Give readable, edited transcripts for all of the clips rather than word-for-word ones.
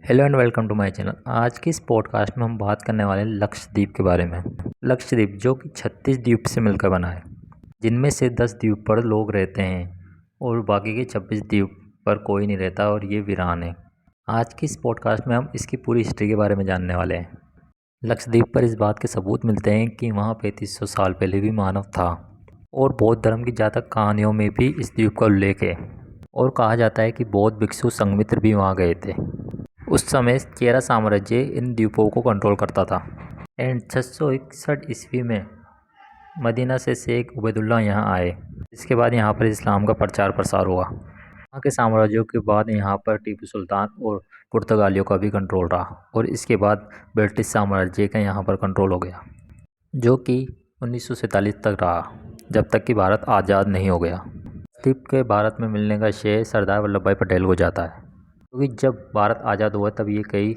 Hello and welcome to my channel. आज की इस पॉडकास्ट में हम बात करने वाले हैं लक्षद्वीप के बारे में। लक्षद्वीप जो कि 36 द्वीप से मिलकर बना है, जिनमें से 10 द्वीप पर लोग रहते हैं और बाकी के 26 द्वीप पर कोई नहीं रहता और ये वीरान है। आज की इस पॉडकास्ट में हम इसकी पूरी हिस्ट्री के बारे में जानने वाले हैं। लक्षद्वीप पर इस बात के सबूत मिलते हैं कि वहाँ 3500 साल पहले भी मानव था और बौद्ध धर्म की जातक कहानियों में भी इस द्वीप का उल्लेख है और कहा जाता है कि बौद्ध भिक्षु संघमित्र भी वहाँ गए थे। उस समय चेरा साम्राज्य इन द्वीपों को कंट्रोल करता था एंड 661 ईस्वी में मदीना से शेख उबैदुल्ला यहाँ आए। इसके बाद यहाँ पर इस्लाम का प्रचार प्रसार हुआ। वहाँ के साम्राज्यों के बाद यहाँ पर टीपू सुल्तान और पुर्तगालियों का भी कंट्रोल रहा और इसके बाद ब्रिटिश साम्राज्य का यहाँ पर कंट्रोल हो गया, जो कि 1947 तक रहा, जब तक कि भारत आज़ाद नहीं हो गया। द्वीप के भारत में मिलने का श्रेय सरदार वल्लभ भाई पटेल को जाता है, क्योंकि जब भारत आज़ाद हुआ तब ये कई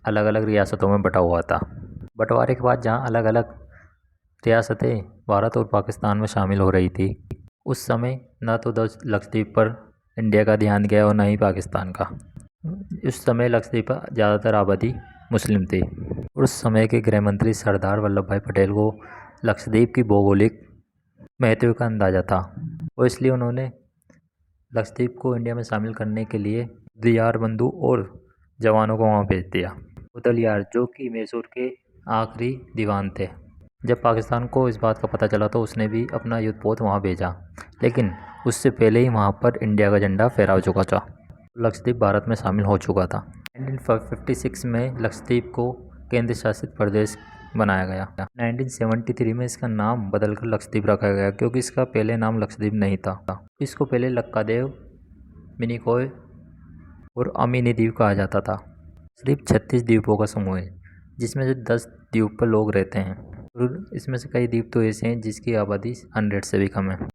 अलग अलग रियासतों में बटा हुआ था। बंटवारे के बाद जहाँ अलग अलग रियासतें भारत और पाकिस्तान में शामिल हो रही थी, उस समय न तो लक्षद्वीप पर इंडिया का ध्यान गया और न ही पाकिस्तान का। उस समय लक्षद्वीप पर ज़्यादातर आबादी मुस्लिम थी। उस समय के गृह मंत्री सरदार वल्लभ भाई पटेल को लक्षद्वीप की भौगोलिक महत्व का अंदाज़ा था और इसलिए उन्होंने लक्षद्वीप को इंडिया में शामिल करने के लिए दियार बंधु और जवानों को वहाँ भेज दिया। उदलियार जो कि मैसूर के आखिरी दीवान थे, जब पाकिस्तान को इस बात का पता चला तो उसने भी अपना युद्धपोत वहाँ भेजा, लेकिन उससे पहले ही वहाँ पर इंडिया का झंडा फहरा चुका था। लक्षद्वीप भारत में शामिल हो चुका था। 1956 में लक्षद्वीप को केंद्र शासित प्रदेश बनाया गया। 1973 में इसका नाम बदलकर लक्षद्वीप रखा गया, क्योंकि इसका पहले नाम लक्षद्वीप नहीं था। इसको पहले लक्कादेव, मिनिकॉय और अमीनी द्वीप कहा जाता था। सिर्फ 36 द्वीपों का समूह है, जिसमें से 10 द्वीप पर लोग रहते हैं और इसमें से कई द्वीप तो ऐसे हैं जिसकी आबादी 100 से भी कम है।